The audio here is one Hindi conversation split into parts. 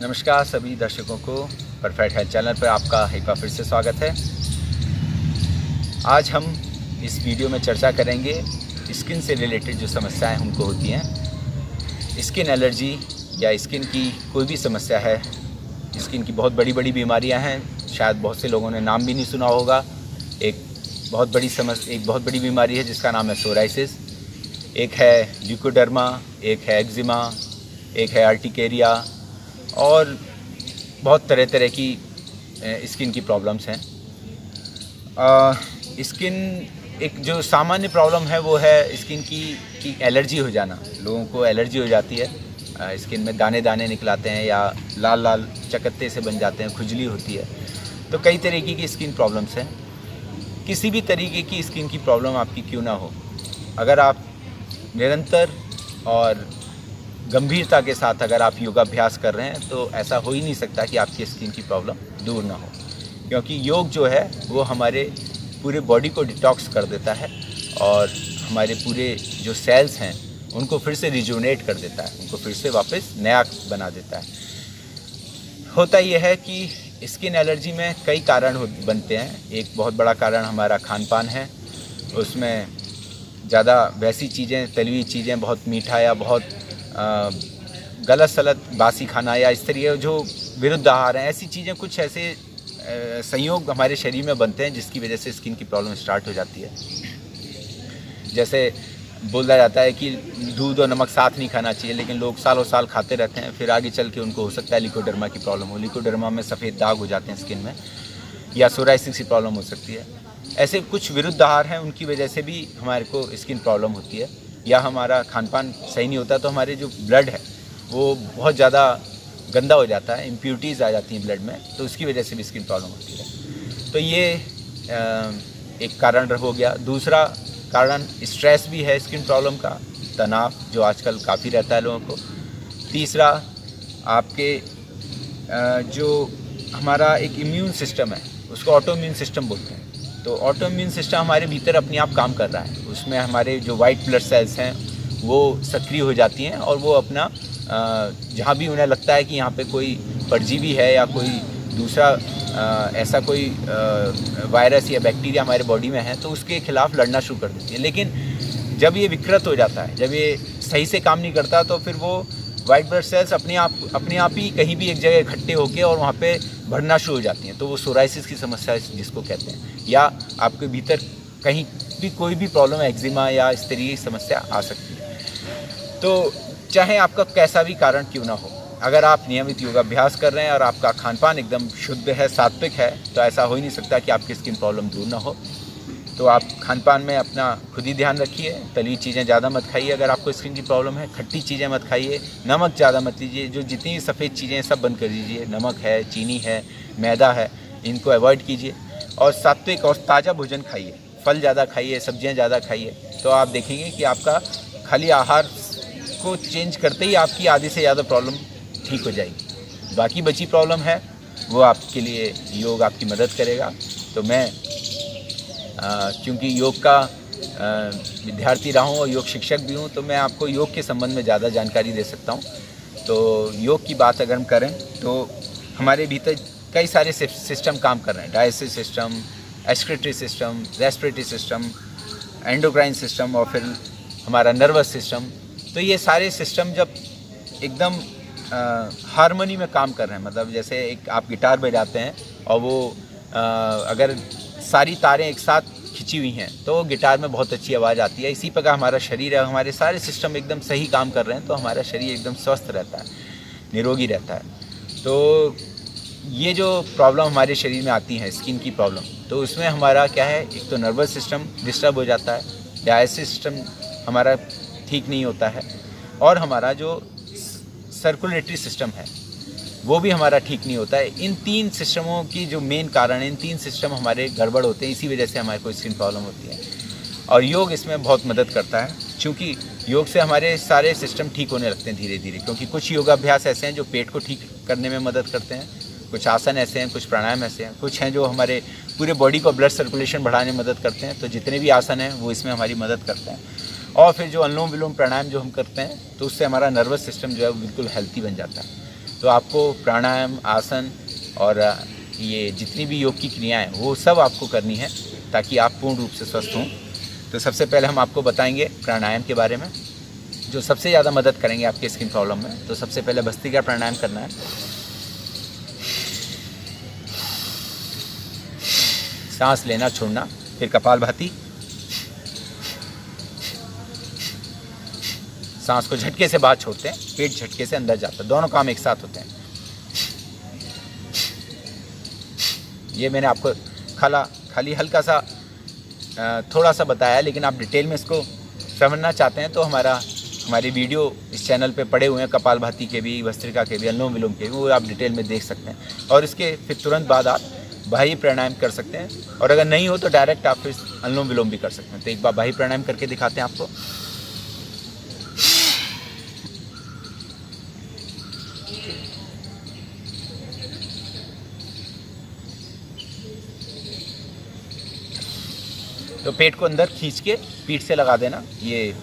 नमस्कार सभी दर्शकों को परफेक्ट हेल्थ चैनल पर आपका एक बार फिर से स्वागत है। आज हम इस वीडियो में चर्चा करेंगे स्किन से रिलेटेड जो समस्याएं हमको होती हैं, स्किन एलर्जी या स्किन की कोई भी समस्या है। स्किन की बहुत बड़ी बड़ी बीमारियां हैं, शायद बहुत से लोगों ने नाम भी नहीं सुना होगा। एक बहुत बड़ी बीमारी है जिसका नाम है सोराइसिस, एक है ल्यूकोडर्मा, एक है एक्जिमा, एक है अर्टिकेरिया और बहुत तरह तरह की स्किन की प्रॉब्लम्स हैं। स्किन एक जो सामान्य प्रॉब्लम है वो है स्किन की एलर्जी हो जाना। लोगों को एलर्जी हो जाती है, स्किन में दाने दाने निकलाते हैं या लाल लाल चकत्ते से बन जाते हैं, खुजली होती है। तो कई तरीके की स्किन प्रॉब्लम्स हैं। किसी भी तरीके की स्किन की प्रॉब्लम आपकी क्यों ना हो, अगर आप निरंतर और गंभीरता के साथ अगर आप योगाभ्यास कर रहे हैं तो ऐसा हो ही नहीं सकता कि आपकी स्किन की प्रॉब्लम दूर ना हो, क्योंकि योग जो है वो हमारे पूरे बॉडी को डिटॉक्स कर देता है और हमारे पूरे जो सेल्स हैं उनको फिर से रिजुनेट कर देता है, उनको फिर से वापस नया बना देता है। होता यह है कि स्किन एलर्जी में कई कारण बनते हैं। एक बहुत बड़ा कारण हमारा खान पान है, उसमें ज़्यादा वैसी चीज़ें, तली हुई चीज़ें, बहुत मीठा या बहुत गलत सलत बासी खाना या इस तरह जो विरुद्ध आहार हैं, ऐसी चीज़ें, कुछ ऐसे संयोग हमारे शरीर में बनते हैं जिसकी वजह से स्किन की प्रॉब्लम स्टार्ट हो जाती है। जैसे बोला जाता है कि दूध और नमक साथ नहीं खाना चाहिए, लेकिन लोग सालों साल खाते रहते हैं, फिर आगे चल के उनको हो सकता है लिकोडर्मा की प्रॉब्लम हो, लिकोडर्मा में सफ़ेद दाग हो जाते हैं स्किन में, या सोराइसिस की प्रॉब्लम हो सकती है। ऐसे कुछ विरुद्ध आहार हैं, उनकी वजह से भी हमारे को स्किन प्रॉब्लम होती है। या हमारा खान पान सही नहीं होता तो हमारे जो ब्लड है वो बहुत ज़्यादा गंदा हो जाता है, इम्प्योरिटीज़ आ जाती हैं ब्लड में, तो उसकी वजह से भी स्किन प्रॉब्लम होती है। तो ये एक कारण हो गया। दूसरा कारण स्ट्रेस भी है स्किन प्रॉब्लम का, तनाव जो आजकल काफ़ी रहता है लोगों को। तीसरा आपके जो हमारा एक इम्यून सिस्टम है उसको ऑटो इम्यून सिस्टम बोलते हैं। तो ऑटो इम्यून सिस्टम हमारे भीतर अपने आप काम कर रहा है, उसमें हमारे जो वाइट ब्लड सेल्स हैं वो सक्रिय हो जाती हैं और वो अपना जहाँ भी उन्हें लगता है कि यहाँ पे कोई परजीवी है या कोई दूसरा ऐसा कोई वायरस या बैक्टीरिया हमारे बॉडी में है, तो उसके खिलाफ लड़ना शुरू कर देती है। लेकिन जब ये विकृत हो जाता है, जब ये सही से काम नहीं करता, तो फिर वो वाइट ब्लड सेल्स अपने आप ही कहीं भी एक जगह इकट्ठे होकर और वहाँ पे बढ़ना शुरू हो जाती हैं। तो वो सोराइसिस की समस्या जिसको कहते हैं, या आपके भीतर कहीं भी कोई भी प्रॉब्लम है, एक्जिमा या इस तरह की समस्या आ सकती है। तो चाहे आपका कैसा भी कारण क्यों ना हो, अगर आप नियमित योगाभ्यास कर रहे हैं और आपका खान पान एकदम शुद्ध है, सात्विक है, तो ऐसा हो ही नहीं सकता कि आपकी स्किन प्रॉब्लम दूर ना हो। तो आप खान पान में अपना खुद ही ध्यान रखिए, तली चीज़ें ज़्यादा मत खाइए। अगर आपको स्किन की प्रॉब्लम है, खट्टी चीज़ें मत खाइए, नमक ज़्यादा मत लीजिए, जो जितनी भी सफ़ेद चीज़ें हैं सब बंद कर दीजिए। नमक है, चीनी है, मैदा है, इनको अवॉइड कीजिए और सात्विक और ताज़ा भोजन खाइए, फल ज़्यादा खाइए, सब्जियां ज़्यादा खाइए। तो आप देखेंगे कि आपका खाली आहार को चेंज करते ही आपकी आधी से ज़्यादा प्रॉब्लम ठीक हो जाएगी। बाकी बची प्रॉब्लम है वो आपके लिए योग आपकी मदद करेगा। तो मैं क्योंकि योग का विद्यार्थी रहा हूँ और योग शिक्षक भी हूँ, तो मैं आपको योग के संबंध में ज़्यादा जानकारी दे सकता हूँ। तो योग की बात अगर हम करें तो हमारे भीतर कई सारे सिस्टम काम कर रहे हैं। Digestive system, excretory system, respiratory system, endocrine system और फिर हमारा नर्वस सिस्टम। तो ये सारे सिस्टम जब एकदम हारमोनी में काम कर रहे हैं, मतलब जैसे एक आप गिटार बजाते हैं और वो अगर सारी तारें एक साथ खिंची हुई हैं तो गिटार में बहुत अच्छी आवाज़ आती है। इसी प्रकार हमारा शरीर है, हमारे सारे सिस्टम एकदम सही काम कर रहे हैं तो हमारा शरीर एकदम स्वस्थ रहता है, निरोगी रहता है। तो ये जो प्रॉब्लम हमारे शरीर में आती है स्किन की प्रॉब्लम, तो उसमें हमारा क्या है, एक तो नर्वस सिस्टम डिस्टर्ब हो जाता है, डाइजेस्टिव सिस्टम हमारा ठीक नहीं होता है और हमारा जो सर्कुलेटरी सिस्टम है वो भी हमारा ठीक नहीं होता है। इन तीन सिस्टमों की जो मेन कारण है, इन तीन सिस्टम हमारे गड़बड़ होते हैं, इसी वजह से हमारे को स्किन प्रॉब्लम होती है। और योग इसमें बहुत मदद करता है, क्योंकि योग से हमारे सारे सिस्टम ठीक होने लगते हैं धीरे धीरे। क्योंकि कुछ योगाभ्यास ऐसे हैं जो पेट को ठीक करने में मदद करते हैं, कुछ आसन ऐसे हैं, कुछ प्राणायाम ऐसे हैं, कुछ हैं जो हमारे पूरे बॉडी को ब्लड सर्कुलेशन बढ़ाने में मदद करते हैं। तो जितने भी आसन हैं वो इसमें हमारी मदद करते हैं। और फिर जो अनुलोम विलोम प्राणायाम जो हम करते हैं तो उससे हमारा नर्वस सिस्टम जो है वो बिल्कुल हेल्थी बन जाता है। तो आपको प्राणायाम, आसन और ये जितनी भी योग की क्रियाएं वो सब आपको करनी है ताकि आप पूर्ण रूप से स्वस्थ हों। तो सबसे पहले हम आपको बताएंगे प्राणायाम के बारे में, जो सबसे ज़्यादा मदद करेंगे आपके स्किन प्रॉब्लम में। तो सबसे पहले भस्त्रिका प्राणायाम करना है। सांस लेना छोड़ना, फिर कपालभाति, सांस को झटके से बाहर छोड़ते हैं, पेट झटके से अंदर जाता है, दोनों काम एक साथ होते हैं। ये मैंने आपको खाली हल्का सा थोड़ा सा बताया, लेकिन आप डिटेल में इसको समझना चाहते हैं तो हमारी वीडियो इस चैनल पे पड़े हुए हैं, कपालभाति के भी, भस्त्रिका के भी, अनुलोम विलोम के भी, वो आप डिटेल में देख सकते हैं। और इसके फिर तुरंत बाद आप बाह्य प्राणायाम कर सकते हैं, और अगर नहीं हो तो डायरेक्ट आप फिर अनुलोम विलोम भी कर सकते हैं। तो एक बार बाह्य प्राणायाम करके दिखाते हैं आपको। तो पेट को अंदर खींच के पीठ से लगा देना, ये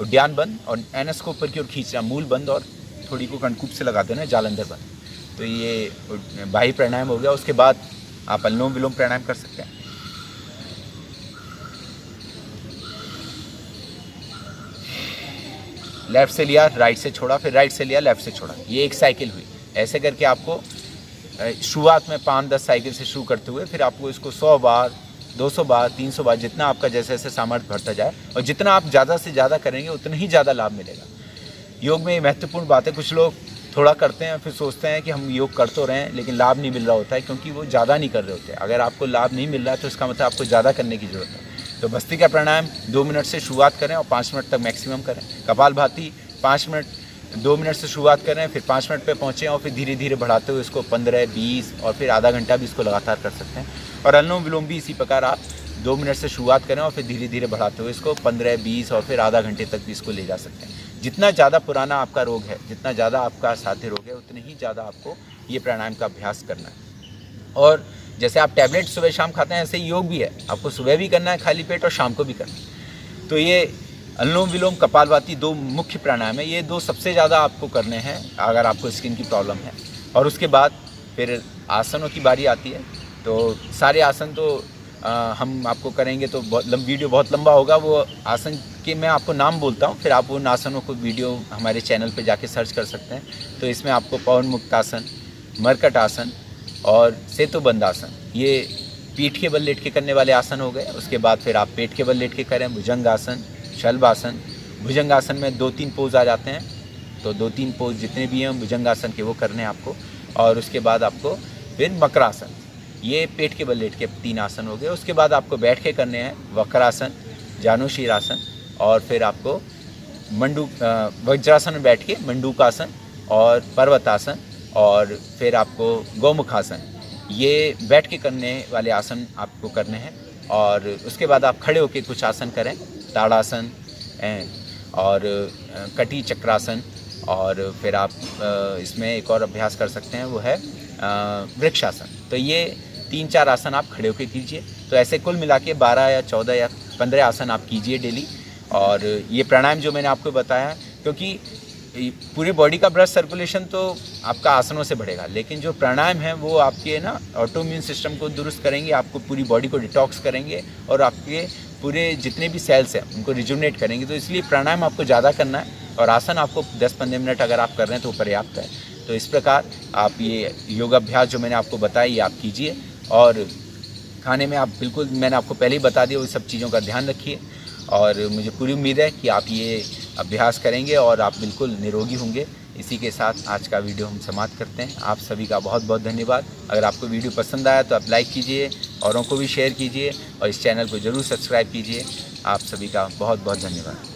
उद्यान बंद, और एनस को ऊपर की ओर खींचना, मूल बंद, और थोड़ी को कणकूप से लगा देना, जालंधर बंद। तो ये बाह्य प्राणायाम हो गया। उसके बाद आप अनुलोम विलोम प्राणायाम कर सकते हैं। लेफ्ट से लिया, राइट से छोड़ा, फिर राइट से लिया, लेफ्ट से छोड़ा, ये एक साइकिल हुई। ऐसे करके आपको शुरुआत में 5-10 साइकिल से शुरू करते हुए फिर आपको इसको 100 बार, 200 बार, 300 बार, जितना आपका जैसे जैसे सामर्थ्य बढ़ता जाए, और जितना आप ज़्यादा से ज़्यादा करेंगे उतना ही ज़्यादा लाभ मिलेगा। योग में महत्वपूर्ण बात है, कुछ लोग थोड़ा करते हैं फिर सोचते हैं कि हम योग कर तो रहे हैं लेकिन लाभ नहीं मिल रहा होता है, क्योंकि वो ज़्यादा नहीं कर रहे होते। अगर आपको लाभ नहीं मिल रहा है तो इसका मतलब आपको ज़्यादा करने की ज़रूरत है। तो भस्त्रिका प्राणायाम 2 मिनट से शुरुआत करें और 5 मिनट तक मैक्सिमम करें। कपालभाति 2 मिनट से शुरुआत करें, फिर 5 मिनट पे पहुँचें, और फिर धीरे धीरे बढ़ाते हुए इसको 15, 20 और फिर आधा घंटा भी इसको लगातार कर सकते हैं। और अनुलोम विलोम भी इसी प्रकार आप 2 मिनट से शुरुआत करें और फिर धीरे धीरे बढ़ाते हुए इसको 15, 20 और फिर आधा घंटे तक भी इसको ले जा सकते हैं। जितना ज़्यादा पुराना आपका रोग है, जितना ज़्यादा आपका साध्य रोग है, उतने ही ज़्यादा आपको ये प्राणायाम का अभ्यास करना है। और जैसे आप टैबलेट सुबह शाम खाते हैं, ऐसे ही योग भी है, आपको सुबह भी करना है खाली पेट और शाम को भी करना है। तो ये अनुलोम विलोम, कपालभाति 2 मुख्य प्राणायाम है। ये 2 सबसे ज़्यादा आपको करने हैं अगर आपको स्किन की प्रॉब्लम है। और उसके बाद फिर आसनों की बारी आती है। तो सारे आसन तो हम आपको करेंगे तो वीडियो बहुत लंबा होगा। वो आसन के मैं आपको नाम बोलता हूँ, फिर आप उन आसनों को वीडियो हमारे चैनल पे जाके सर्च कर सकते हैं। तो इसमें आपको पवन मुक्त आसन, मरकट आसन और सेतुबंध आसन, ये पीठ के बल लेट के करने वाले आसन हो गए। उसके बाद फिर आप पेट के बल लेट के करें भुजंग आसन, शल्भ आसन। भुजंग आसन में 2-3 पोज आ जाते हैं, तो 2-3 पोज जितने भी हैं भुजंग आसन के वो करने हैं आपको। और उसके बाद आपको फिर मकरासन, ये पेट के बल लेट के 3 आसन हो गए। उसके बाद आपको बैठ के करने हैं वक्रासन, जानुशीरासन, और फिर आपको वज्रासन में बैठ के मंडूकासन और पर्वतासन, और फिर आपको गौमुखासन, ये बैठ के करने वाले आसन आपको करने हैं। और उसके बाद आप खड़े होकर कुछ आसन करें, ताड़ासन और कटी चक्रासन। और फिर आप इसमें एक और अभ्यास कर सकते हैं, वो है वृक्षासन। तो ये 3-4 आसन आप खड़े होकर कीजिए। तो ऐसे कुल मिला के 12 या 14 या 15 आसन आप कीजिए डेली। और ये प्राणायाम जो मैंने आपको बताया, क्योंकि पूरी बॉडी का ब्लड सर्कुलेशन तो आपका आसनों से बढ़ेगा, लेकिन जो प्राणायाम है वो आपके ना ऑटो इम्यून सिस्टम को दुरुस्त करेंगे, आपको पूरी बॉडी को डिटॉक्स करेंगे और आपके पूरे जितने भी सेल्स हैं उनको रिजुवनेट करेंगे। तो इसलिए प्राणायाम आपको ज़्यादा करना है, और आसन आपको 10-15 मिनट अगर आप कर रहे हैं तो पर्याप्त है। तो इस प्रकार आप ये योगाभ्यास जो मैंने आपको बताया ये आप कीजिए। और खाने में आप बिल्कुल, मैंने आपको पहले ही बता दिया, वो सब चीज़ों का ध्यान रखिए। और मुझे पूरी उम्मीद है कि आप ये अभ्यास करेंगे और आप बिल्कुल निरोगी होंगे। इसी के साथ आज का वीडियो हम समाप्त करते हैं। आप सभी का बहुत बहुत धन्यवाद। अगर आपको वीडियो पसंद आया तो आप लाइक कीजिए, औरों को भी शेयर कीजिए, और इस चैनल को ज़रूर सब्सक्राइब कीजिए। आप सभी का बहुत बहुत धन्यवाद।